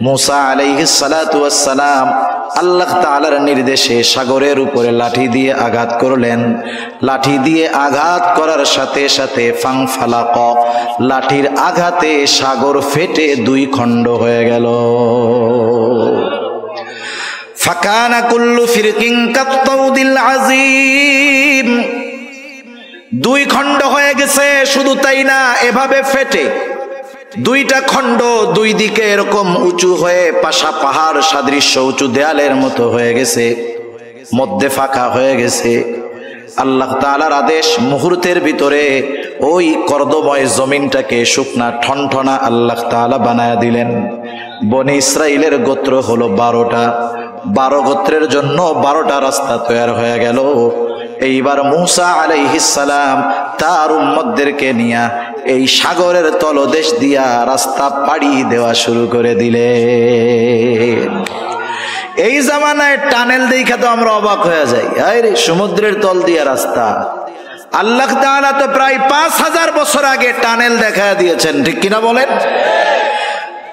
मूसा अलैहिस्सलाम আল্লাহ তাআলার নির্দেশে সাগরের উপরে লাঠি দিয়ে আঘাত করলেন। লাঠি দিয়ে আঘাত করার সাথে সাথে ফাংফালাক, লাঠির আঘাতে সাগর ফেটে দুই খণ্ড হয়ে গেল। ফাকানা কুল্লু ফিরকিন কাত্তাউদিল আযীম, দুই খণ্ড হয়ে গেছে। শুধু তাই না, এভাবে ফেটে দুইটা খণ্ড দুই দিকে এরকম উঁচু হয়ে পাশা পাহাড় সাদৃশ্য উঁচু দেয়ালের মতো হয়ে গেছে, মধ্যে ফাঁকা হয়ে গেছে। আল্লাহ তাআলার আদেশ, মুহূর্তের ভিতরে ওই কর্দময় জমিনটাকে শুকনা ঠনঠনা আল্লাহ তাআলা বানায়া দিলেন। বনি ইসরাইলের গোত্র হলো 12টা, 12 গোত্রের জন্য 12টা রাস্তা তৈরি হয়ে গেল। এইবার মূসা আলাইহিস সালাম তার উম্মতদেরকে নিয়ে এই সাগরের তলদেশ দিয়া রাস্তা পাড়ি দেওয়া শুরু করে দিলেন। এই জামানায় টানেল দেখা তো আমরা অবাক হয়ে যাই, আরে সমুদ্রের তল দিয়া রাস্তা। আল্লাহ তাআলা তো প্রায় 5000 বছর আগে টানেল দেখা দিয়েছেন, ঠিক কিনা বলেন?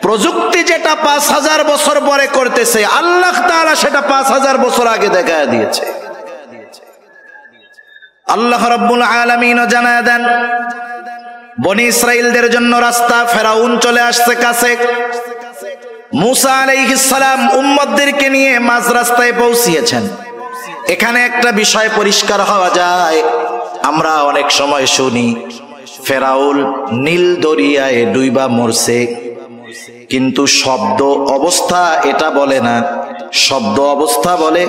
প্রযুক্তি যেটা 5000 বছর পরে করতেছে, আল্লাহ তাআলা সেটা 5000 বছর আগে দেখা দিয়েছে। আল্লাহ রাব্বুল আলামিনও জানায় দেন, বনি ইসরাইলদের জন্য রাস্তা, ফেরাউন চলে আসছে কাছে। মূসা আলাইহিস সালাম উম্মতদেরকে নিয়ে মাঝ রাস্তায় পৌঁছিয়েছেন। এখানে একটা বিষয় পরিষ্কার হওয়া যায়, আমরা অনেক সময় শুনি ফেরাউন নীল দরিয়ায় ডুইবা মরছে, কিন্তু শব্দ অবস্থা এটা বলে না। শব্দ অবস্থা বলে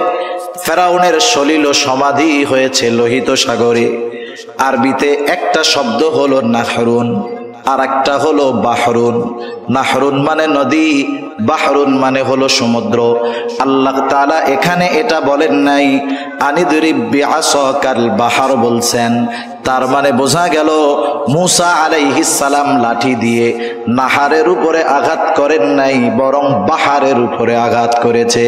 ফেরাউনের সলিল সমাধি হয়েছে লোহিত সাগরে। আরবিতে একটা শব্দ হলো নাহরুন, আর একটা হলো বাহরুন। নাহরুন মানে নদী, বাহরুন মানে হলো সমুদ্র। আল্লাহ তাআলা এখানে এটা বলেন নাই আনিদরিব বিআসাকাল বাহর বলছেন। তার মানে বোঝা গেল মূসা আলাইহিস সালাম লাঠি দিয়ে নাহারের উপরে আঘাত করেন নাই, বরং বাহারের উপরে আঘাত করেছে।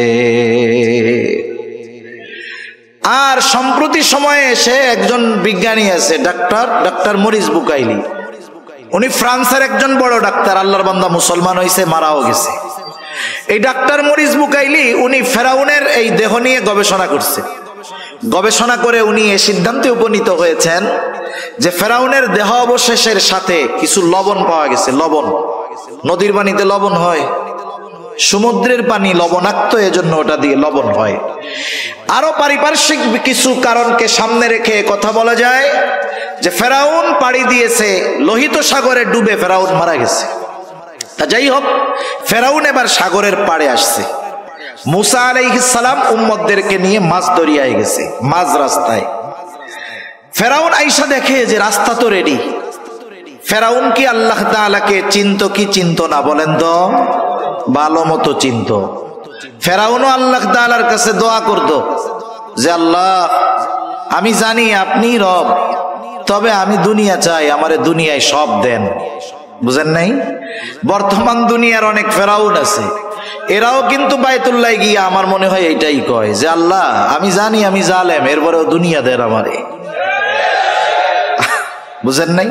আর সম্প্রতি সময়ে সে একজন বিজ্ঞানী আছে, ডাক্তার মরিস বুকাইলি। উনি ফ্রান্সের একজন বড় ডাক্তার, আল্লাহর বান্দা, মুসলমান হয়েছে, মারাও গেছে। এই ডাক্তার মরিস বুকাইলি উনি ফেরাউনের এই দেহ নিয়ে গবেষণা করছে। গবেষণা করে উনি এই সিদ্ধান্তে উপনীত হয়েছেন যে ফেরাউনের দেহ অবশেষের সাথে কিছু লবণ পাওয়া গেছে। লবণ, নদীর পানিতে লবণ হয়, সমুদ্রের পানি লবণাক্ত, এজন্য ওটা দিয়ে লবণ হয়। আরো পারিপার্শ্বিক কিছু কারণকে সামনে রেখে কথা বলা যায় যে ফেরাউন পাড়ি দিয়েছে লোহিত সাগরে, ডুবে ফেরাউন মারা গেছে। তা যাই হোক, ফেরাউন এবার সাগরের পাড়ে আসছে। মূসা আলাইহিস সালাম উম্মতদেরকে নিয়ে মাঝ দরিয়ায় গেছে, মাঝ রাস্তায়। ফেরাউন আইসা দেখে যে রাস্তা তো রেডি। ফেরাউন কি আল্লাহ তাআলাকে চিনত কি চিনত না বলেন তো? ভালো মতো চিনত। ফেরাউনও আল্লাহ তাআলার কাছে দোয়া করত যে আল্লাহ, আমি জানি আপনি রব, তবে আমি দুনিয়া চাই, আমারে দুনিয়ায় সব দেন। বুঝেন নাই? বর্তমান দুনিয়ার অনেক ফেরাউন আছে, এরাও কিন্তু বায়তুল্লাহ গিয়ে আমার মনে হয় এইটাই কয় যে আল্লাহ, আমি জানি আমি জালেম, এরপরেও দুনিয়া দেন আমারে। বুঝেন নাই?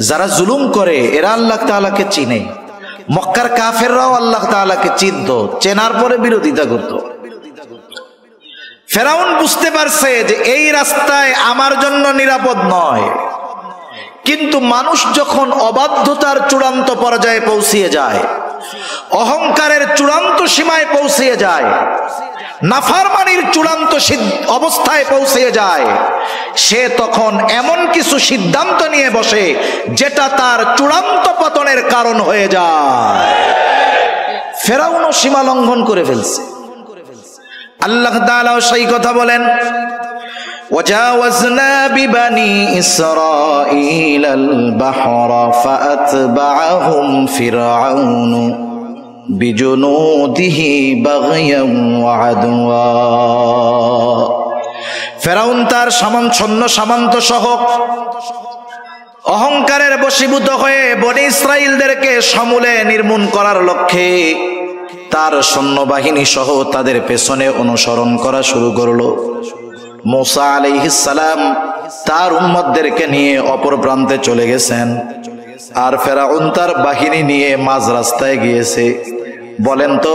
যারা জুলুম করে এরা আল্লাহ তাআলাকে চিনে। মক্কার কাফেররাও আল্লাহ তাআলাকে চিনত, চেনার পরে বিরোধিতা করত। ফেরাউন বুঝতে পারছে যে এই রাস্তায় আমার জন্য নিরাপদ নয়। কিন্তু মানুষ যখন অবাধ্যতার চূড়ান্ত পর্যায়ে পৌঁছিয়ে যায়, অহংকারের চূড়ান্ত সীমায় পৌঁছিয়ে যায়, নাফরমানির চূড়ান্ত অবস্থায় পৌঁছিয়ে যায়, সে তখন এমন কিছু সিদ্ধান্ত নিয়ে বসে যেটা তার চূড়ান্ত পতনের কারণ হয়ে যায়। ফেরাউনও সীমা লঙ্ঘন করে ফেলছে। আল্লাহ তাআলাও সেই কথা বলেন, وجاوزنا ببني إسرائيل البحر فأتبعهم فرعون بجنوده بغيا وعدوا। ফেরাউন তার সৈন্য সামন্ত সহ অহংকারের বশীভূত হয়ে বনি ইসরাইলদেরকে সমূলে নির্মূল করার লক্ষ্যে তার সৈন্যবাহিনী সহ তাদের পেছনে অনুসরণ করা শুরু করলো। মূসা আলাইহিস সালাম তার উম্মতদেরকে নিয়ে অপর প্রান্তে চলে গেছেন, আর ফেরাউন তার বাহিনী নিয়ে মাঝ রাস্তায় গিয়েছে। বলেন তো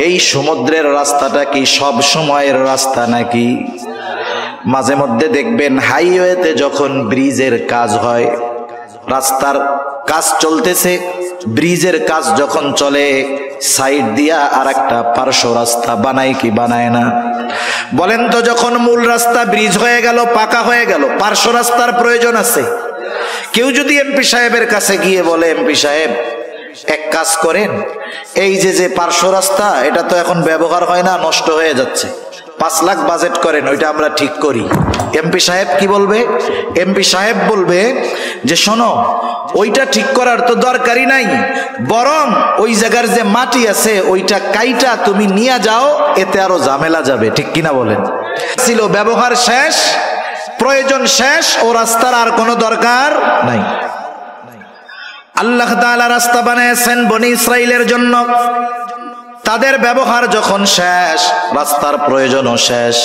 এই সমুদ্রের রাস্তাটা কি সব সময়ের রাস্তা নাকি? মাঝে মধ্যে দেখবেন হাইওয়েতে যখন ব্রিজের কাজ হয়, রাস্তার কাজ চলতেছে, ব্রিজের কাজ যখন চলে, সাইড দিয়া আর একটা পার্শ্ব রাস্তা বানায় কি বানায় না? বলেন তো যখন মূল রাস্তা ব্রিজ হয়ে গেল, পাকা হয়ে গেল, পার্শ্ব রাস্তার প্রয়োজন আছে? কেউ যদি এমপি সাহেবের কাছে গিয়ে বলে, এমপি সাহেব এক কাজ করেন, এই যে পার্শ্ব রাস্তা এটা তো এখন ব্যবহার হয় না, নষ্ট হয়ে যাচ্ছে, 5 লাখ বাজেট করেন, ওইটা আমরা ঠিক করি। এমপি সাহেব কি বলবে? এমপি সাহেব বলবে যে শোনো, ওইটা ঠিক করার তো দরকারই নাই, বরং ওই জায়গার যে মাটি আছে ওইটা কাইটা তুমি নিয়ে যাও, এতে আরো ঝামেলা যাবে। ঠিক কিনা বলেন? ছিল ব্যবহার শেষ, প্রয়োজন শেষ, ও রাস্তার আর কোনো দরকার নাই। আল্লাহ তাআলা রাস্তা বানিয়েছেন বনি ইসরাইলের জন্য, তাদের ব্যবহার যখন শেষ, রাস্তার প্রয়োজনও শেষ।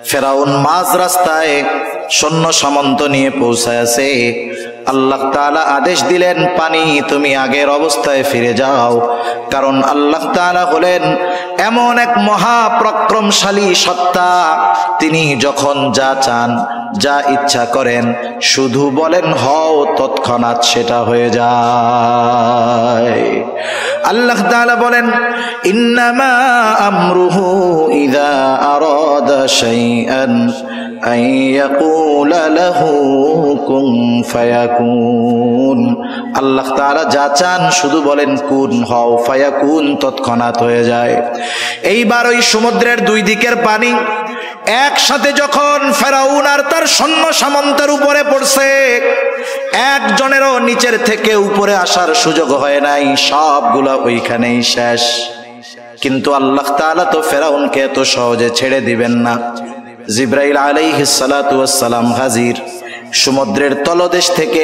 ফেরাউন মাঝ রাস্তায় সৈন্য সামন্ত নিয়ে পৌঁছায়ছে। আল্লাহ তাআলা আদেশ দিলেন, পানি তুমি আগের অবস্থায় ফিরে যাও, কারণ আল্লাহ তাআলা হলেন এমন এক মহাপরাক্রমশালী সত্তা, তিনি যখন যা চান, যা ইচ্ছা করেন, শুধু বলেন হও, তৎক্ষণাৎ সেটা হয়ে যায়। আল্লাহ তাআলা বলেন, ইন্নামা আমরুহু ইযা আরাদা শাইআন আন ইয়াকুলা লাহু কুন ফায়াকুন। আল্লাহ তাআলা যা চান শুধু বলেন কুন হও, ফায়াকুন তৎক্ষণাৎ হয়ে যায়। এইবার ওই সমুদ্রের দুই দিকের পানি একসাথে যখন ফেরাউন আর তার সৈন্য সামন্তের উপরে পড়ছে, একজনেরও নিচের থেকে উপরে আসার সুযোগ হয় নাই, সবগুলা ওইখানেই শেষ। কিন্তু আল্লাহ তাআলা তো ফেরাউনকে এত সহজে ছেড়ে দিবেন না। জিবরাইল আলাইহিস সালাতু ওয়াস সালাম হাজির, সমুদ্রের তলদেশ থেকে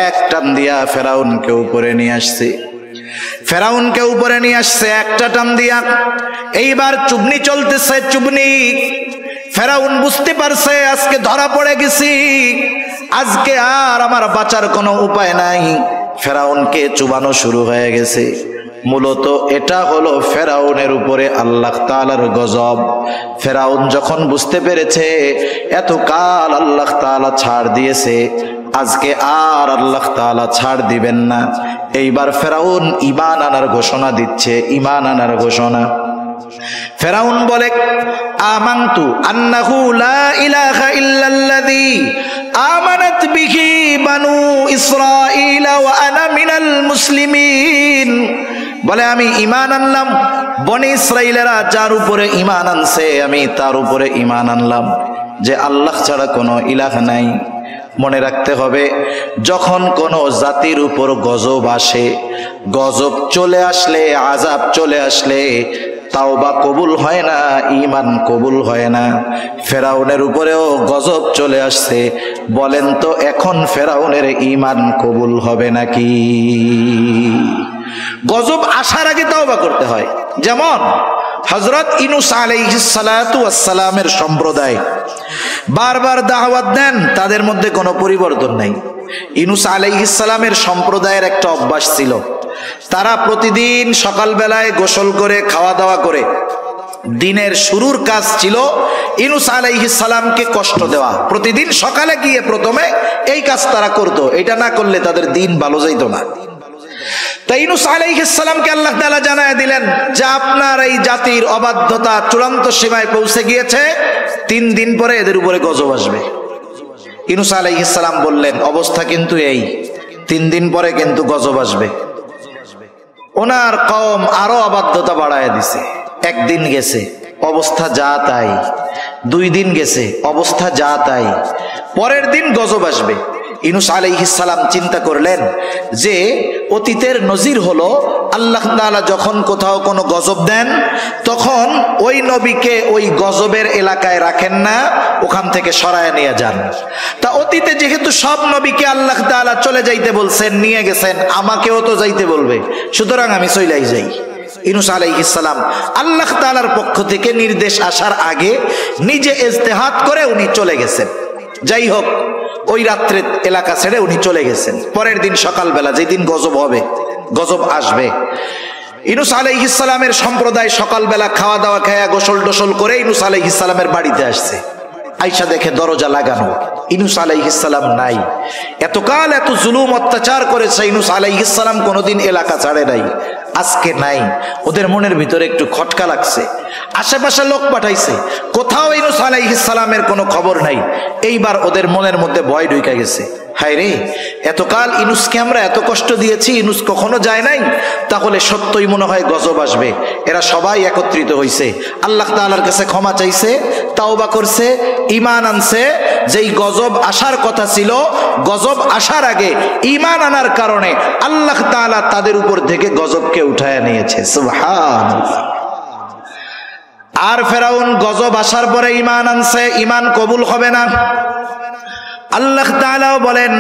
এক টান দিয়া ফেরাউনকে উপরে নিয়ে আসছে। ফেরাউনকে উপরে নিয়ে আসছে একটা টান দিয়া। এইবার চুবনি চলতেছে, চুবনি। ফেরাউন বুঝতে পারছে আজকে ধরা পড়ে গেছি, আজকে আর আমার বাঁচার কোনো উপায় নাই। ফেরাউনকে চুবানো শুরু হয়ে গেছে। মূলত এটা হলো ফেরাউনের উপরে আল্লাহ তাআলার গজব। ফেরাউন যখন বুঝতে পেরেছে এতকাল আল্লাহ তাআলা ছাড় দিয়েছে, আজকে আর আল্লাহ তাআলা ছাড় দিবেন না, এইবার ফেরাউন ঈমান আনার ঘোষণা দিচ্ছে, ঈমান আনার ঘোষণা। ফেরাউন বলে, আমানতু আন্নাহু লা ইলাহা ইল্লাল্লাযী আমানাত বিহি বানু ইসরাঈল ওয়া আনা মিনাল মুসলিমিন। বলে আমি ঈমান আনলাম, বনি ইসরাঈলেরা যার উপরে ঈমান আনছে আমি তার উপরে ঈমান আনলাম, যে আল্লাহ ছাড়া কোনো ইলাহ নাই। মনে রাখতে হবে, যখন কোনো জাতির উপর গজব আসে, গজব চলে আসলে, আযাব চলে আসলে তাওবা কবুল হয় না, ঈমান কবুল হয় না। ফেরাউনের উপরেও গজব চলে আসছে, বলেন তো এখন ফেরাউনের ঈমান কবুল হবে নাকি? গজব আসার আগে তাওবা করতে হয়। যেমন হযরত ইউনূস আলাইহিস সালাতু ওয়াস সালামের সম্প্রদায় বারবার দাওয়াত দেন, তাদের মধ্যে কোনো পরিবর্তন নাই। ইউনূস আলাইহিস সালামের সম্প্রদায়ের একটা অভ্যাস ছিল, তারা প্রতিদিন সকালবেলায় গোসল করে খাওয়া দাওয়া করে দিনের শুরুর কাজ ছিল ইউনূস আলাইহিস সালামকে কষ্ট দেওয়া। প্রতিদিন সকালে গিয়ে প্রথমে এই কাজ তারা করত, এটা না করলে তাদের দিন ভালো যাইত না। তাই ইউনূস আলাইহিস সালামকে আল্লাহ তাআলা জানায় দিলেন যে আপনার এই জাতির অবাধ্যতা চূড়ান্ত সীমায় পৌঁছে গিয়েছে, 3 দিন পরে এদের উপরে গজব আসবে। ইউনূস আলাইহিস সালাম বললেন, অবস্থা কিন্তু এই, 3 দিন পরে কিন্তু গজব আসবে। ওনার কওম আরো অবাধ্যতা বাড়ায় দিছে। 1 দিন গেছে, অবস্থা যা তাই। 2 দিন গেছে, অবস্থা যা তাই। পরের দিন গজব আসবে। ইউনূস আলাইহিস সালাম চিন্তা করলেন যে অতীতের নজির হলো আল্লাহ তাআলা যখন কোথাও কোনো গজব দেন তখন ওই নবীকে ওই গজবের এলাকায় রাখেন না, ওখান থেকে সরায় নিয়ে যান। তা অতীতে যেহেতু সব নবীকে আল্লাহ তাআলা চলে যাইতে বলছেন, নিয়ে গেছেন, আমাকেও তো যাইতে বলবে, সুতরাং আমি চলেই যাই। ইউনূস আলাইহিস সালাম আল্লাহ তাআলার পক্ষ থেকে নির্দেশ আসার আগে নিজে ইজতিহাদ করে উনি চলে গেছেন। যাই হোক, ওই রাত্রে এলাকা ছেড়ে উনি চলে গেছেন। পরের দিন সকালবেলা, যেদিন গজব হবে, গজব আসবে, ইউনূস আলাইহিস সালামের সম্প্রদায় সকালবেলা খাওয়া দাওয়া খায়া গোসল টোসল করে ইউনূস আলাইহিস সালামের বাড়িতে আসছে। আইসা দেখে দরজা লাগানো, ইউনূস আলাইহিস সালাম নাই। এতকাল এত জুলুম অত্যাচার করেছে ইউনূস আলাইহিস সালাম, কোনোদিন এলাকা ছাড়ে নাই, আজকে নাই। ওদের মনের ভিতরে একটু খটকা লাগছে, আশেপাশে লোক পাঠাইছে, কোথাও ইউনূস আলাইহিস সালামের কোনো খবর নাই। এইবার ওদের মনের মধ্যে ভয় ঢুকে গেছে, হায় রে, এতকাল ইউনূসকে আমরা এত কষ্ট দিয়েছি, ইউনূস কখনো যায় নাই, তাহলে সত্যই মনে হয় গজব আসবে। এরা সবাই একত্রিত হইছে, আল্লাহ তাআলার কাছে ক্ষমা চাইছে, তাওবা করছে, ঈমান আনছে। যেই গজব আসার কথা ছিল, গজব আসার আগে ঈমান আনার কারণে আল্লাহ তাআলা তাদের উপর থেকে গজবকে উঠায় নিয়েছে। সুবহানাল্লাহ। আর ফেরাউন গজব আসার পরে ঈমান আনছে, ঈমান কবুল হবে না। আল্লাহ তাআলা বলেন,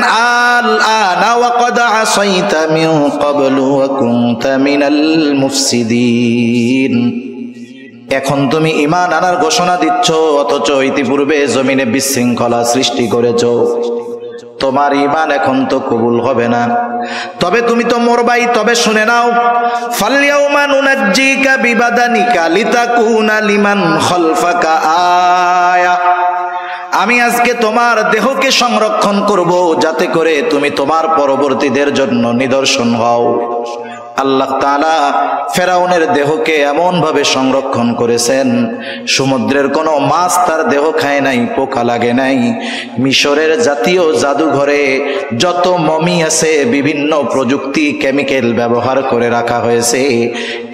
আল আনা ওয়া ক্বাদ আসাইতা মিন ক্বাবলু ওয়া কুনতা মিনাল মুফসিদিন। এখন তুমি ঈমান আনার ঘোষণা দিচ্ছ, অথচ ইতিপূর্বে জমিনে বিশৃঙ্খলা সৃষ্টি করেছ। তোমার ঈমান এখন তো কবুল হবে না, তবে তুমি তো মরবাই। তবে শুনে নাও, ফালইয়াউমা নুনাজ্জিকা বিবাদানিকা লিতাকুনা লিমান খালফাকা আয়া। আমি আজকে তোমার দেহকে সংরক্ষণ করব, যাতে করে তুমি তোমার পরবর্তীদের জন্য নিদর্শন হও। আল্লাহ তাআলা ফেরাউনের দেহকে এমন ভাবে সংরক্ষণ করেছেন, সমুদ্রের কোনো মাছ তার দেহ খায় নাই, পোকা লাগে নাই। মিশরের জাতীয় জাদুঘরে যত মমি আছে, বিভিন্ন প্রযুক্তি কেমিক্যাল ব্যবহার করে রাখা হয়েছে,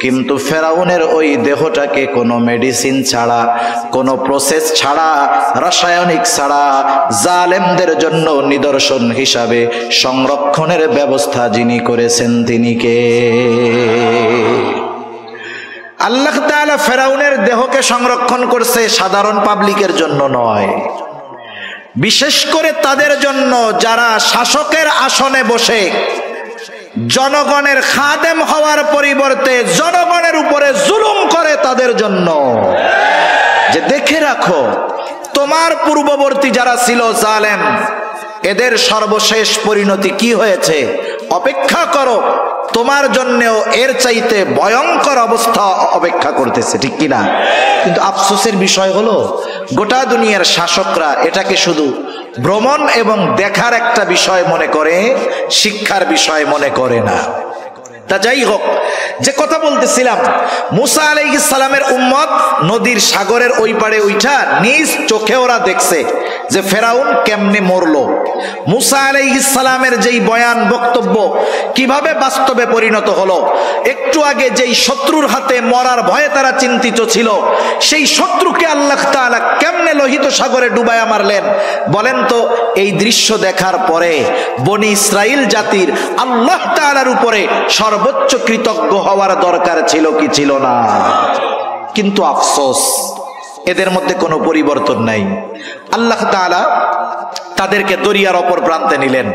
কিন্তু ফেরাউনের ওই দেহটাকে কোনো মেডিসিন ছাড়া, কোনো প্রসেস ছাড়া, রাসায়নিক ছাড়া জালেমদের জন্য নিদর্শন হিসাবে সংরক্ষণের ব্যবস্থা যিনি করেছেন তিনি কে? আল্লাহ তাআলা ফেরাউনের দেহকে সংরক্ষণ করছে, সাধারণ পাবলিকের জন্য নয়, বিশেষ করে তাদের জন্য যারা শাসকের আসনে বসে জনগণের খাদেম হওয়ার পরিবর্তে জনগণের উপরে জুলুম করে, তাদের জন্য। যে দেখে রাখো, তোমার পূর্ববর্তী যারা ছিল জালেম, এদের সর্বশেষ পরিণতি কি হয়েছে, অপেক্ষা করো, তোমার জন্যও এর চাইতে ভয়ঙ্কর অবস্থা অপেক্ষা করতেছে, ঠিক কিনা? কিন্তু আফসোসের বিষয় হলো, গোটা দুনিয়ার শাসকরা এটাকে শুধু ভ্রমণ এবং দেখার একটা বিষয় মনে করে, শিক্ষার বিষয় মনে করে না। তা যাই হোক, যে কথা বলতেছিলাম, মুসা আলাইহিস সালামের উম্মত নদীর সাগরের ওই পারে উঠা নিজ চোখে ওরা দেখছে যে ফেরাউন কেমনে মরলো। মুসা আলাইহিস সালামের যেই বয়ান বক্তব্য কিভাবে বাস্তবে পরিণত হলো, একটু আগে যেই শত্রুর হাতে মরার ভয়ে তারা চিন্তিত ছিল, সেই শত্রুকে আল্লাহ তাআলা কেমনে লোহিত সাগরে ডুবায়া মারলেন বলেন তো। এই দৃশ্য দেখার পরে বনি ইসরাইল জাতির আল্লাহ তাআলার উপরে সর্বোচ্চ কৃতজ্ঞ হওয়ার দরকার ছিল কি ছিল না? কিন্তু আফসোস, এদের মধ্যে কোনো পরিবর্তন নাই। আল্লাহ তাআলা তাদেরকে দরিয়ার অপর প্রান্তে নিলেন,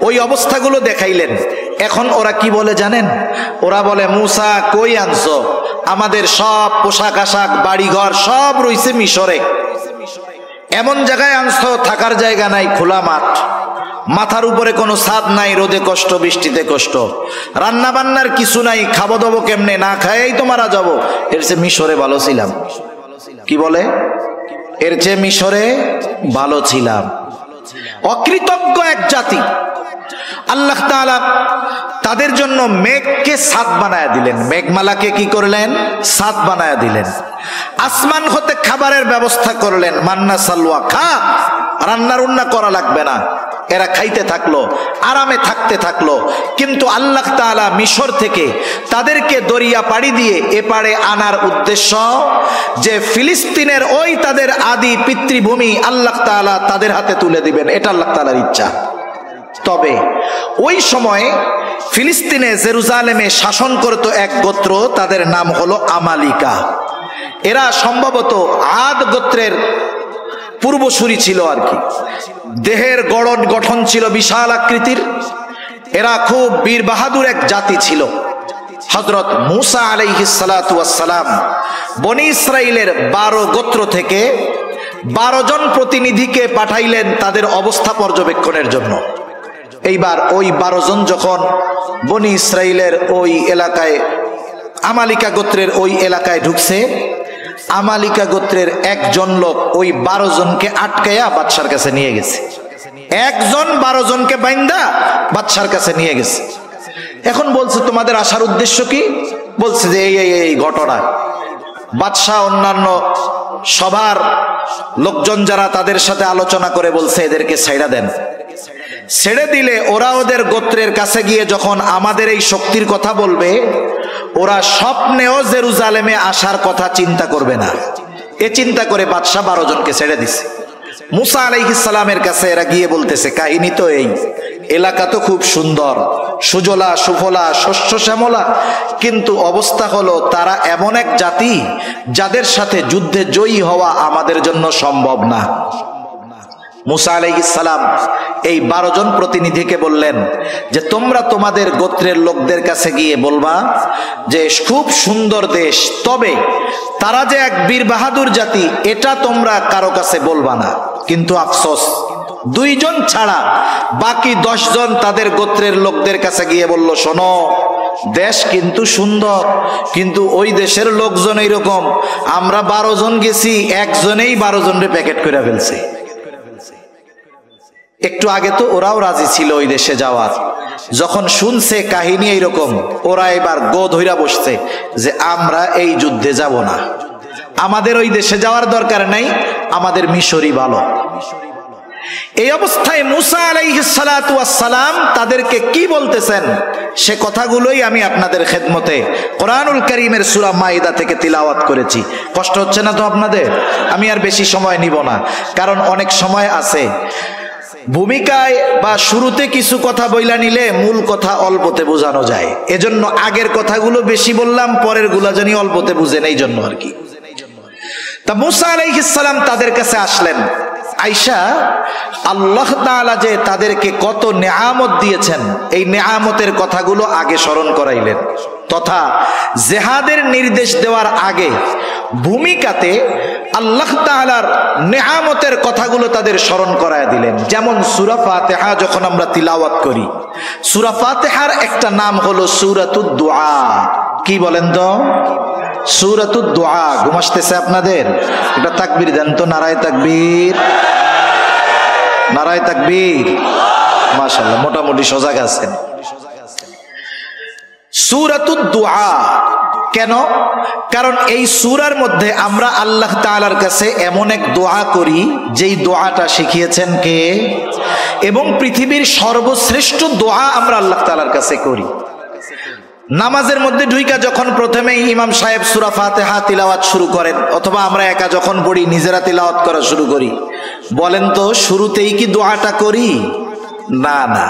ওই অবস্থাগুলো দেখাইলেন। এখন ওরা কি বলে জানেন? ওরা বলে, মুসা কই আনছো? আমাদের সব পোশাক আশাক বাড়িঘর সব রইছে মিশরে, এমন জায়গায় আনছো থাকার জায়গা নাই, খোলা মাঠ, মাথার উপরে কোনো ছাদ নাই, রোদে কষ্ট, বৃষ্টিতে কষ্ট, রান্না বান্নার কিছু নাই, খাবো দাবো কেমনে, না খাইয়াই তো মারা যাবো। এর চেয়ে মিশরে ভালো ছিলাম। কি বলে? এর চেয়ে মিশরে ভালো ছিলাম। অকৃতজ্ঞ এক জাতি। আল্লাহ তাআলা তাদের জন্য মেঘকে ছাদ বানায়া দিলেন, মেঘমালাকে কি করলেন? ছাদ বানায়া দিলেন। আসমান হতে খাবারের ব্যবস্থা করলেন, মান্না সালওয়া, খা, রান্না রুন্না করা লাগবে না। এরা খাইতে থাকলো, আরামে থাকতে থাকলো। কিন্তু আল্লাহ তাআলা মিশর থেকে তাদেরকে দরিয়া পাড়ি দিয়ে এপারে আনার উদ্দেশ্য যে ফিলিস্তিনের ওই তাদের আদি পিতৃভূমি আল্লাহ তাআলা তাদের হাতে তুলে দিবেন, এটা আল্লাহ তাআলার ইচ্ছা। তবে ওই সময় ফিলিস্তিনে জেরুজালেমে শাসন করত এক গোত্র, তাদের নাম হলো আমালিকা। এরা সম্ভবত আদ গোত্রের পূর্বসূরি ছিল আর কি। দেহের গঠন ছিল বিশাল আকৃতির। এরা খুব বীর বাহাদুর এক জাতি ছিল। হযরত মুসা আলাইহিস সালাতু ওয়াস সালাম বনি ইসরাইলের 12 গোত্র থেকে 12 জন প্রতিনিধিকে পাঠাইলেন তাদের অবস্থা পর্যবেক্ষণের জন্য। এইবার ওই 12 জন যখন বনি ইসরাইলের ওই এলাকায় আমালিকা গোত্রের ওই এলাকায় ঢুকছে। আমালিকা গোত্রের একজন লোক ওই 12 জনকে আটকায়া বাদশার কাছে নিয়ে গেছে। একজন 12 জনকে বাইন্দা বাদশার কাছে নিয়ে গেছে। এখন বলছে তোমাদের আসার উদ্দেশ্য কি? বলছে যে এই ঘটনা। বাদশাহ অন্যান্য সবার লোকজন যারা তাদের সাথে আলোচনা করে বলছে এদেরকে ছাইড়া দেন। ছেড়ে দিলে ওরা ওদের গোত্রের কাছে গিয়ে যখন আমাদের এই শক্তির কথা বলবে, ওরা স্বপ্নেও জেরুজালেমে আসার কথা চিন্তা করবে না। এ চিন্তা করে বাদশাহ 12 জনকে ছেড়ে দিছে। মুসা আলাইহিস সালামের কাছে এরা গিয়ে বলতেছে কাহিনী তো এই, এলাকা তো খুব সুন্দর, সুজলা সুফলা শস্য শ্যামলা, কিন্তু অবস্থা হলো তারা এমন এক জাতি যাদের সাথে যুদ্ধে জয়ী হওয়া আমাদের জন্য সম্ভব না। মুসা আলাইহিস সালাম এই 12 জন প্রতিনিধিকে বললেন যে তোমরা তোমাদের গোত্রের লোকদের কাছে গিয়ে বলবা যে খুব সুন্দর দেশ, তবে তারা যে এক বীর বাহাদুর জাতি এটা তোমরা কারো কাছে বলবা না। কিন্তু আফসোস 2 জন ছাড়া বাকি 10 জন তাদের গোত্রের লোকদের কাছে গিয়ে বলল, শোনো দেশ কিন্তু সুন্দর, কিন্তু ওই দেশের লোকজন এইরকম, আমরা 12 জন গেছি, একজনেই 12 জনরে প্যাকেট করে ফেলছে। একটু আগে তো ওরাও রাজি ছিল ওই দেশে যাওয়ার, যখন শুনছে কাহিনী এইরকম ওরা এবার গো ধইরা বসছে যে আমরা এই যুদ্ধে যাব না, আমাদের ওই দেশে যাওয়ার দরকার নাই, আমাদের মিশরই ভালো। এই অবস্থায় মুসা আলাইহিস সালাতু ওয়াস সালাম তাদেরকে কি বলতেছেন সে কথাগুলোই আমি আপনাদের খেদমতে কোরআনুল কারীমের সূরা মাইদা থেকে তিলাওয়াত করেছি। কষ্ট হচ্ছে না তো আপনাদের? আমি আর বেশি সময় নিব না, কারণ অনেক সময় আছে ভূমিকায় বা শুরুতে কিছু কথা বইলা নিলে মূল কথা অল্পতে বোঝানো যায়। এজন্য আগের কথাগুলো বেশি বললাম, পরের গুলা জানি অল্পতে বুঝেন, এই জন্য আর কি। তা মুসা আলাইহিস সালাম তাদের কাছে আসলেন। আয়েশা আল্লাহ তাআলা যে তাদেরকে কত নেয়ামত দিয়েছেন এই নেয়ামতের কথাগুলো আগে স্মরণ করাইলেন, তথা জিহাদের নির্দেশ দেওয়ার আগে ভূমিকাতে আল্লাহ তাআলার নেয়ামতের কথাগুলো তাদের স্মরণ করায় দিলেন। যেমন সূরা ফাতিহা যখন আমরা তিলাওয়াত করি, সূরা ফাতিহার একটা নাম হলো সূরাতুদ দুআ। কি বলেন তো? সূরাতুদ দুআ। ঘুম আসতেছে আপনাদের? এটা তাকবীর দেন তো, নারায়ে তাকবীর, নারায়ে তাকবীর। মাশাআল্লাহ, মোটামুটি সজাগ আছেন। সূরাতুদ দুআ কেন? কারণ এই সূরার মধ্যে আমরা আল্লাহ তাআলার কাছে এমন এক দোয়া করি যেই দোয়াটা শিখিয়েছেন কে, এবং পৃথিবীর সর্বশ্রেষ্ঠ দোয়া আমরা আল্লাহ তাআলার কাছে করি। নামাজের মধ্যে ঢুইকা যখন প্রথমেই ইমাম সাহেব সূরা ফাতিহা তিলাওয়াত শুরু করেন, অথবা আমরা একা যখন পড়ি নিজেরা তিলাওয়াত করা শুরু করি, বলেন তো শুরুতেই কি দোয়াটা করি? না না,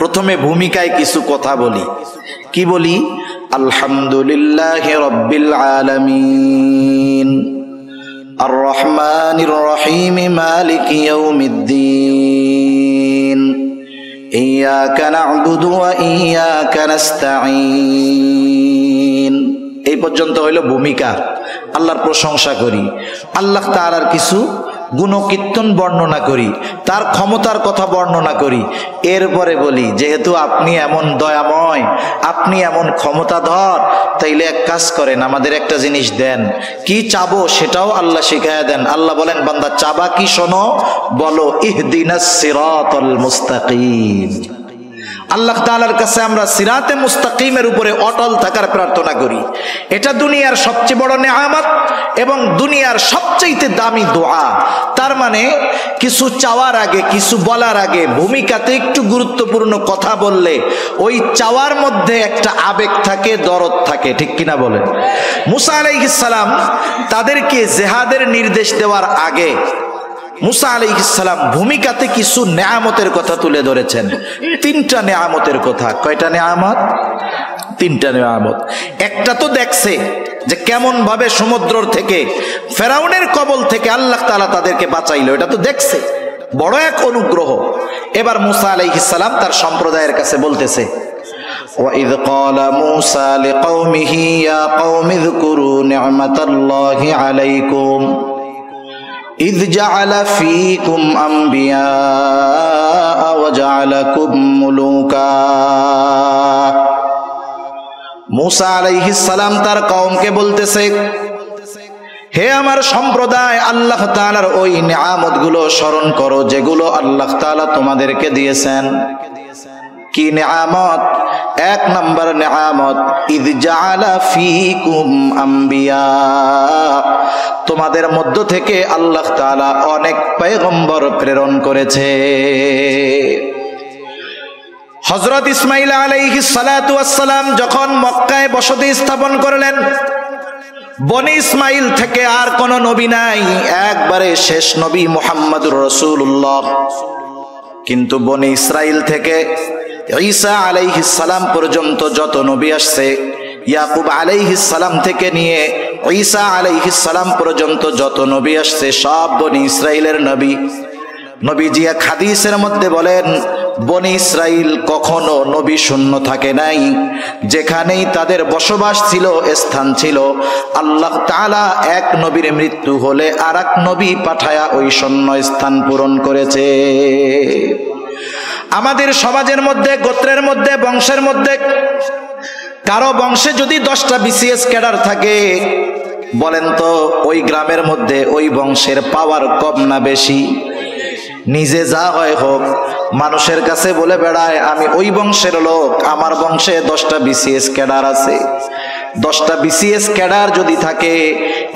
প্রথমে ভূমিকায় কিছু কথা বলি। কি বলি? আলহামদুলিল্লাহি রাব্বিল আলামিন, আর রহমানির রহিম, মালিকি ইয়াউমিদ্দিন, ইয়াকা না'বুদু ওয়া ইয়াকা নাস্তাঈন। এই পর্যন্ত হইল ভূমিকা। আল্লাহর প্রশংসা করি, আল্লাহ তাআলার কিছু গুণকীর্তন বর্ণনা করি, তার ক্ষমতার কথা বর্ণনা করি। এরপরে বলি যেহেতু আপনি এমন দয়াময়, আপনি এমন ক্ষমতাধর, তাইলে এক কাজ করেন, আমাদের একটা জিনিস দেন। কি চাবো সেটাও আল্লাহ শিখায়া দেন। আল্লাহ বলেন, বান্দা চাবা কি শোনো, বলো ইহদিনাস সিরাতাল মুস্তাকিম। আল্লাহ তাআলার কাছে আমরা সিরাতে মুস্তাকিমের উপরে অটল থাকার প্রার্থনা করি। এটা দুনিয়ার সবচেয়ে বড় নেয়ামত এবং দুনিয়ার সবচেয়ে দামি দোয়া। তার মানে কিছু চাওয়ার আগে, কিছু বলার আগে ভূমিকাতে একটু গুরুত্বপূর্ণ কথা বললে ওই চাওয়ার মধ্যে একটা আবেগ থাকে, দরদ থাকে, ঠিক কিনা বলেন? মুসা আলাইহিস সালাম তাদেরকে জিহাদের নির্দেশ দেওয়ার আগে মুসা আলাইহিস সালাম ভূমিকাতে কিছু নেয়ামতের কথা তুলে ধরেছেন। 3টা নেয়ামতের কথা। কয়টা নেয়ামত? 3টা নেয়ামত। একটা তো দেখছে যে কেমন ভাবে সমুদ্র থেকে, ফেরাউনের কবল থেকে আল্লাহ তাআলা তাদেরকে বাঁচাইলো, এটা তো দেখছে, বড় এক অনুগ্রহ। এবার মুসা আলাইহিস সালাম তার সম্প্রদায়ের কাছে বলতেছে, وَإِذْ قَالَ مُوسَى لِقَوْمِهِ يَا قَوْمِ اذْكُرُوا نِعْمَةَ اللَّهِ عَلَيْكُمْ إذ جعل فيكم أنبياء وجعلكم ملوكا मूसा आलैहिस सालाम तार कौमके बोलतेছে, হে আমার সম্প্রদায়, আল্লাহ তাআলার ওই নিয়ামতগুলো স্মরণ করো যেগুলো আল্লাহ তাআলা তোমাদেরকে দিয়েছেন। কি নিয়ামত? এক নম্বর নিয়ামত, ইয জাআলা ফীকুম আম্বিয়া, তোমাদের মধ্য থেকে আল্লাহ তাআলা অনেক পয়গম্বর প্রেরণ করেছে। হযরত ইসমাঈল আলাইহিস সালাতু ওয়াস সালাম যখন মক্কায় বসতি স্থাপন করলেন, বনি ইসমাইল থেকে আর কোন নবী নাই, একবারে শেষ নবী মুহাম্মদুর রাসূলুল্লাহ। কিন্তু বনি ইসরাইল থেকে ঈসা আলাইহিস সালাম পর্যন্ত যত নবী আসছে, ইয়াকুব আলাইহিস সালাম থেকে নিয়ে ঈসা আলাইহিস সালাম পর্যন্ত যত নবী আসছে, সব বনি ইসরাইলের নবী। নবীজি এক হাদিসের মধ্যে বলেন, বনি ইসরাইল কখনো নবী শূন্য থাকে নাই, যেখানেই তাদের বসবাস ছিল, স্থান ছিল, আল্লাহ তাআলা এক নবীর মৃত্যু হলে আরেক নবী পাঠায়া ওই শূন্য স্থান পূরণ করেছে। আমাদের সমাজের মধ্যে, গোত্রের মধ্যে, বংশের মধ্যে কারো বংশে যদি 10টা বিসিএস ক্যাডার থাকে, বলেন তো ওই গ্রামের মধ্যে ওই বংশের পাওয়ার কম না বেশি? নিজে যা হয় হোক, মানুষের কাছে বলে বেড়ায় আমি ওই বংশের লোক, আমার বংশে 10টা বিসিএস ক্যাডার আছে। 10টা বিসিএস ক্যাডার যদি থাকে,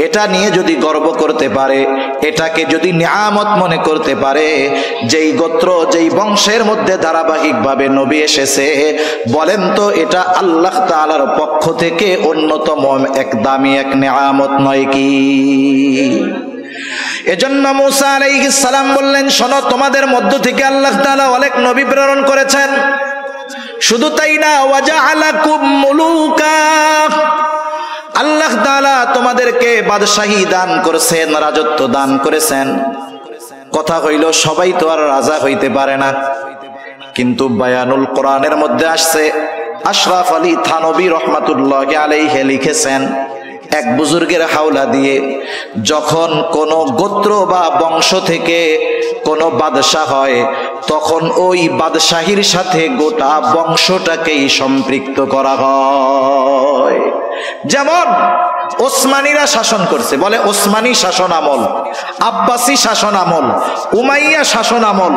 এটা নিয়ে যদি গর্ব করতে পারে, এটাকে যদি নিয়ামত মনে করতে পারে, যেই গোত্র যেই বংশের মধ্যে ধারাবাহিকভাবে নবী এসেছে, বলেন তো এটা আল্লাহ তাআলার পক্ষ থেকে অন্যতম এক দামি এক নিয়ামত নয় কি? এজন্য মুসা আলাইহিস সালাম বললেন, শোনো, তোমাদের মধ্য থেকে আল্লাহ তাআলা অনেক নবী প্রেরণ করেছেন। শুধু তাই না, ওয়াজআলাকুম মুলুকা, আল্লাহ তাআলা তোমাদেরকে বাদশাহী দান করেছেন, রাজত্ব দান করেছেন। কথা হইল সবাই তো আর রাজা হইতে পারে না, কিন্তু বায়ানুল কোরআনের মধ্যে আসছে, আশরাফ আলী থানবী রহমাতুল্লাহি আলাইহি লিখেছেন, এক বুজুর্গের হাওলা দিয়ে যখন কোন গোত্র বা বংশ থেকে কোন বাদশাহ হয়, তখন ওই বাদশাহীর সাথে গোটা বংশটাকেই সম্পৃক্ত করা হয়। যেমন ওসমানীরা শাসন করছে, বলে ওসমানী শাসন আমল, আব্বাসী শাসন আমল, উমাইয়া শাসন আমল।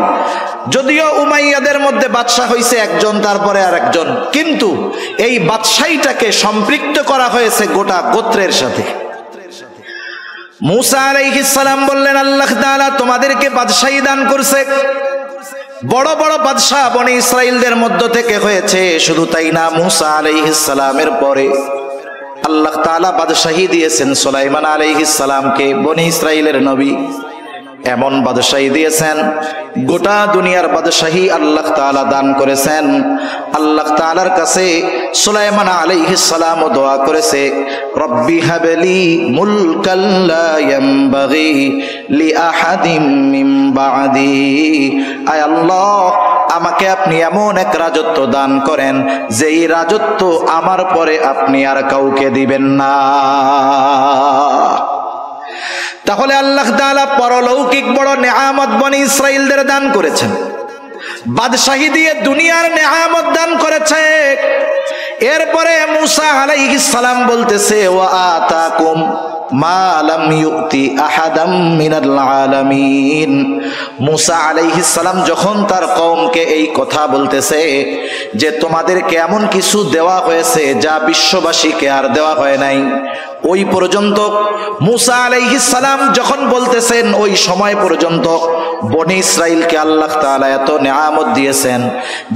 যদিও উমাইয়াদের মধ্যে বাদশাহ হইছে একজন, তারপরে আর একজন, কিন্তু এই বাদশাহীটাকে সম্পৃক্ত করা হয়েছে গোটা গোত্রের সাথে। মুসা আলাইহিস সালাম বললেন, আল্লাহ তাআলা তোমাদেরকে বাদশাহী দান করছে, বড় বড় বাদশাহ বনি ইসরাইলদের মধ্য থেকে হয়েছে। শুধু তাই না, মুসা আলাইহিস সালামের পরে আল্লাহ তাআলা বাদশাহী দিয়েছেন সুলাইমান আলাইহিস সালামকে, বনি ইসরাইলের নবী। এমন বাদশাহী দিয়েছেন, গোটা দুনিয়ার বাদশাহী আল্লাহ তাআলা দান করেছেন। আল্লাহ তাআলার কাছে সুলাইমান আলাইহিস সালাম দোয়া করেছে, রব্বি হাবলি মুলকাল লা ইয়ামবাগি লিআহাদিম মিন বাদি, আয় আল্লাহ আমাকে আপনি এমন এক রাজত্ব দান করেন, যেই রাজত্ব আমার পরে আপনি আর কাউকে দিবেন না। তাহলে আল্লাহ তাআলা পরলৌকিক বড় নেয়ামত বনি ইসরাইলদের দান করেছেন, বাদশাহী দিয়ে দুনিয়ার নেয়ামত দান করেছে। এরপরে মুসা আলাইহিস সালাম বলতেছে, ওয়া আতাকুম মা লাম ইউতি আহাদাম মিনাল আলামিন। মুসা আলাইহিস সালাম যখন তার কওমকে এই কথা বলতেছে যে তোমাদেরকে এমন কিছু দেওয়া হয়েছে যা বিশ্ববাসীকে আর দেওয়া হয় নাই, ওই পর্যন্ত মুসা আলাইহিস সালাম যখন বলতেছেন, ওই সময় পর্যন্ত বনি ইসরাইলকে আল্লাহ তাআলা এত নিয়ামত দিয়েছেন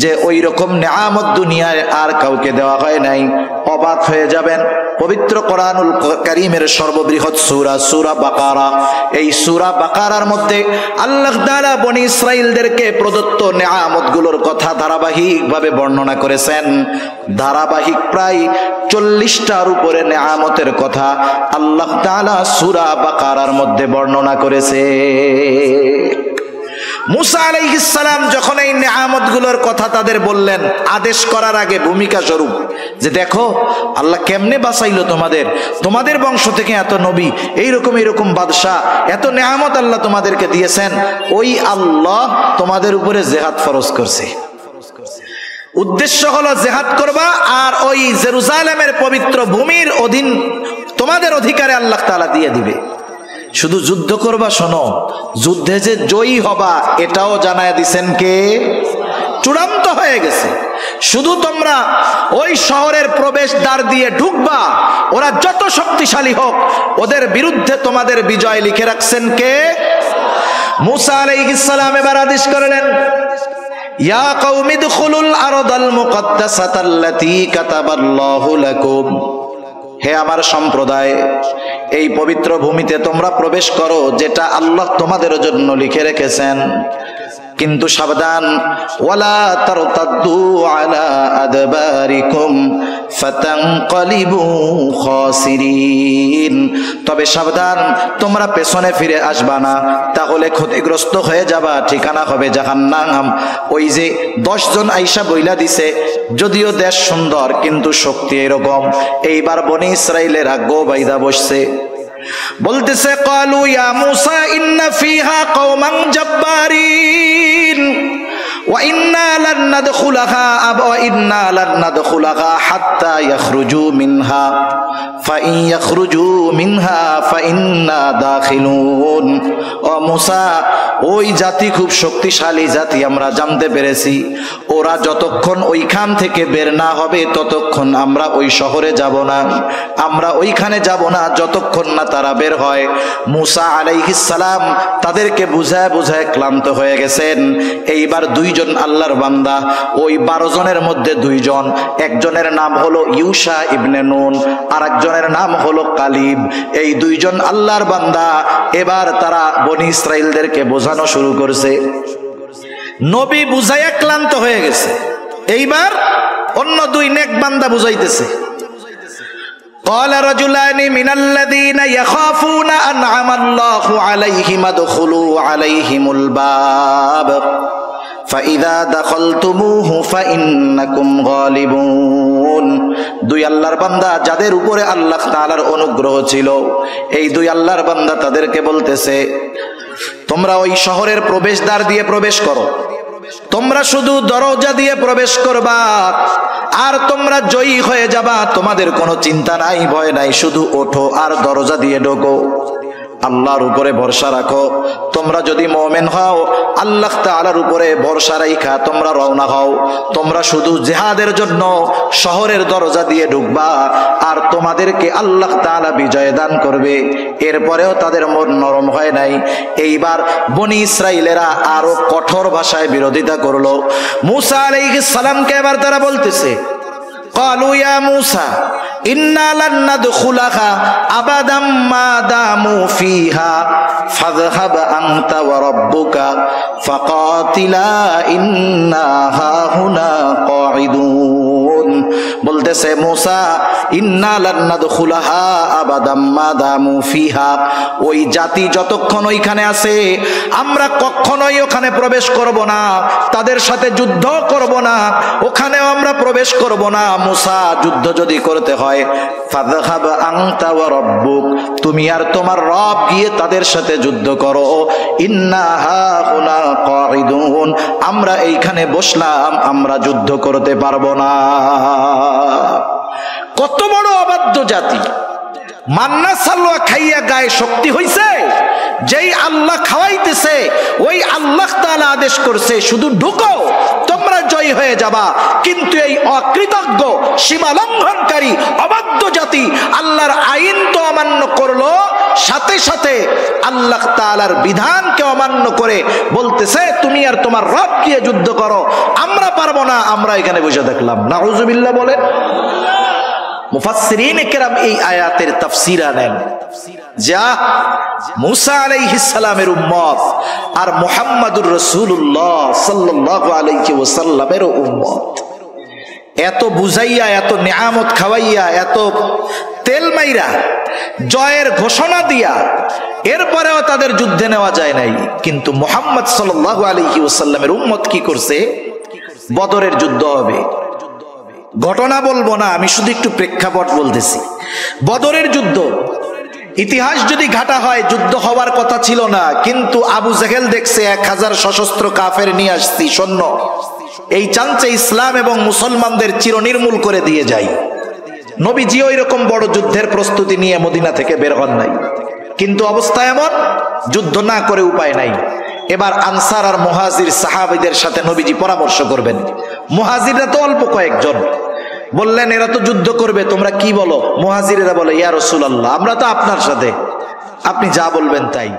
যে ওই রকম নিয়ামত দুনিয়ায় আর কাউকে দেওয়া হয় নাই। অবাক হয়ে যাবেন, পবিত্র কোরআনুল কারীমের সর্ববৃহৎ সূরা, সূরা বাকারা, এই সূরা বাকারার মধ্যে আল্লাহ তাআলা বনি ইসরাইলদেরকে প্রদত্ত নিয়ামতগুলোর কথা ধারাবাহিকভাবে বর্ণনা করেছেন। ধারাবাহিক প্রায় 40টার উপরে নিয়ামতের কথা আল্লাহ তাআলা সূরা বাকারার মধ্যে বর্ণনা করেছে। মুসা আলাইহিস সালাম যখন এই নিয়ামতগুলোর কথা তাদের বললেন, আদেশ করার আগে ভূমিকা স্বরূপ, যে দেখো আল্লাহ কেমনে বাঁচাইলো তোমাদের, তোমাদের বংশ থেকে এত নবী, এইরকম বাদশাহ, এত নিয়ামত আল্লাহ তোমাদেরকে দিয়েছেন, ওই আল্লাহ তোমাদের উপরে জিহাদ ফরজ করছে। উদ্দেশ্য হলো জিহাদ করবা, আর ওই জেরুজালেমের পবিত্র ভূমির অধীন তোমাদের অধিকারে আল্লাহ তাআলা দিয়ে দিবে। শুধু যুদ্ধ করবা, শোনো, যুদ্ধে যে জয়ী হবা এটাও জানায় দিছেন কে? চূড়ান্ত হয়ে গেছে। শুধু তোমরা ওই শহরের প্রবেশ দ্বার দিয়ে ঢুকবা, ওরা যত শক্তিশালী হোক ওদের বিরুদ্ধে তোমাদের বিজয় লিখে রাখছেন কে? মুসা আলাইহিস সালাম এবার আদেশ করলেন, ইয়া কওমি দুখুলুল আরদাল মুকদ্দাসাতাল্লাতী কাতাবাল্লাহু লাকুম, হে আমার সম্প্রদায়, এই পবিত্র ভূমিতে তোমরা প্রবেশ করো যেটা আল্লাহ তোমাদের জন্য লিখে রেখেছেন। কিন্তু সাবধান, ওয়ালা তারতাদ্দু আলা আদবারিকুম ফাতানকালিবু খাসিরিন, তবে সাবধান, তোমরা পেছনে ফিরে আসবা না, তাহলে ক্ষতিগ্রস্ত হয়ে যাবা, ঠিকানা হবে জাহান্নাম। ওই যে 10 জন আইসা বইলা দিছে, যদিও দেশ সুন্দর কিন্তু শক্তি এরকম। এইবার বনি ইসরাইলেরা গো বাইদা বসছে, বলতেছে, ক্বালু ইয়া মূসা ইন্না ফিহা কওমান জাব্বারিন ওয়া ইন্না লান নাদখুলাহা হাত্তা ইয়াখরুজু মিনহা ফাইন ইয়াখরুজু মিনহা ফাইন্না দাখিলুন। ও মূসা, ওই জাতি খুব শক্তিশালী জাতি, আমরা জানতে পেরেছি। ওরা যতক্ষণ ওইখান থেকে বের না হবে ততক্ষণ আমরা ওই শহরে যাব না, আমরা ওইখানে যাব না যতক্ষণ না তারা বের হয়। মূসা আলাইহিস সালাম তাদেরকে বুঝায় বুঝায় ক্লান্ত হয়ে গেছেন। এইবার 2 জন আল্লাহর বান্দা, ওই 12 জনের মধ্যে 2 জন, একজনের নাম হলো ইউশা ইবনে নুন, আর একজনের নাম হলো কালিব। এই 2 জন আল্লাহর বান্দা এবার তারা বনি ইসরাইলদেরকে বোঝানো শুরু করছে। নবী বুঝাইয়া ক্লান্ত হয়ে গেছে, এইবার অন্য 2 নেক বান্দা বুঝাইতেছে। قال رجلان من الذين يخافون أنعم الله عليهم ادخلوا عليهم الباب فإذا دخلتموه فإنكم غالبون। 2 আল্লাহর বান্দা যাদের উপরে আল্লাহ তাআলার অনুগ্রহ ছিল, এই 2 আল্লাহর বান্দা তাদেরকে বলতেছে, তোমরা ওই শহরের প্রবেশদ্বার দিয়ে প্রবেশ করো, তোমরা শুধু দরজা দিয়ে প্রবেশ করবা, আর তোমরা জয়ী হয়ে যাবা, তোমাদের কোনো চিন্তা নাই, ভয় নাই, শুধু ওঠো আর দরজা দিয়ে ঢোকো, আল্লাহর উপরে ভরসা রাখো। তোমরা যদি মুমিন হও, আল্লাহ তাআলার উপরে ভরসা রাখা তোমরা রওনা হও, তোমরা শুধু জিহাদের জন্য শহরের দরজা দিয়ে ঢুকবা, আর তোমাদেরকে আল্লাহ তাআলা বিজয় দান করবে। এরপরেও তাদের মন নরম হয় নাই। এইবার বনি ইসরাইলেরা আরো কঠোর ভাষায় বিরোধিতা করলো। মূসা আলাইহিস সালামকে এবার তারা বলতেছে, ক্বালু ইয়া মূসা ইন্না লান নাদখুলাহা আবাদাম মা দামু ফিহা ফাযহাব আনতা ওয়া রাব্বুকা ফাকাতিলা ইন্না হাহুনা কাঈদুন। বলতেছে মূসা, ইন্না লান নাদখুলাহা আবাদাম মা দামু ফিহা, ওই জাতি যতক্ষণ ওইখানে আছে আমরা কখনোই ওখানে প্রবেশ করব না, তাদের সাথে যুদ্ধ করব না, ওখানেও আমরা প্রবেশ করব না। মূসা, যুদ্ধ যদি করতে হয় ফাযহাব আনতা ওয়া রাব্বুক, তুমি আর তোমার রব গিয়ে তাদের সাথে যুদ্ধ করো। ইন্না হাহুনা কাঈদুন, আমরা এইখানে বসলাম, আমরা যুদ্ধ করতে পারবো না। কত বড় অবাধ্য জাতি! মান্না সালোয়া খাইয়া গায়ে শক্তি হইছে। যেই আল্লাহ খাওয়াইতেছে ওই আল্লাহ তাআলা আদেশ করছে শুধু ঢুকো, তোমরা জয়ী হয়ে যাবা। কিন্তু এই অকৃতজ্ঞ, সীমা লঙ্ঘনকারী, অবাধ্য জাতি আল্লাহর আইন তো অমান্য করলো, সাথে সাথে আল্লাহ তাআলার বিধানকে অমান্য করে বলতেছে তুমি আর তোমার রব গিয়ে যুদ্ধ করো, আমরা পারবো না, আমরা এখানে বসে দেখলাম। নাউজুবিল্লাহ বলেন। মুফাসসিরিনে কেরাম এই আয়াতের তাফসীর আনেন, যা মূসা আলাইহিস সালামের উম্মত আর মুহাম্মাদুর রাসূলুল্লাহ সাল্লাল্লাহু আলাইহি ওয়াসাল্লামের উম্মত এত বুঝাইয়া, এত নিয়ামত খাওয়াইয়া, এত তেল মাইরা, জয়ের ঘোষণা দিয়া, এরপরেও তাদের যুদ্ধে নেওয়া যায় নাই। কিন্তু মুহাম্মদ সাল্লাল্লাহু আলাইহি ওয়াসাল্লামের উম্মত কি করছে? বদরের যুদ্ধ হবে। ঘটনা বলবো না, আমি শুধু একটু প্রেক্ষাপট বলতেছি। বদরের যুদ্ধ ইতিহাস যদি ঘাটা হয়, যুদ্ধ হওয়ার কথা ছিল না, কিন্তু আবু জেহেল দেখছে 1000 সশস্ত্র কাফের নিয়ে আসছি সৈন্য, এই চান্সে ইসলাম এবং মুসলমানদের চিরনির্মূল করে দিয়ে যায়। নবীজিও এরকম বড় যুদ্ধের প্রস্তুতি নিয়ে মদিনা থেকে বের হন নাই, কিন্তু অবস্থা এমন, যুদ্ধ না করে উপায় নাই। এবার আনসার আর মুহাজির সাহাবীদের সাথে নবীজি পরামর্শ করবেন। মুহাজিররা তো অল্প কয়েকজন, বললেন এরা তো যুদ্ধ করবে, তোমরা কি বলো? মুহাজিরেরা বলে, ইয়া রাসূলুল্লাহ, আমরা তো আপনার সাথে, আপনি যা বলবেন তাই।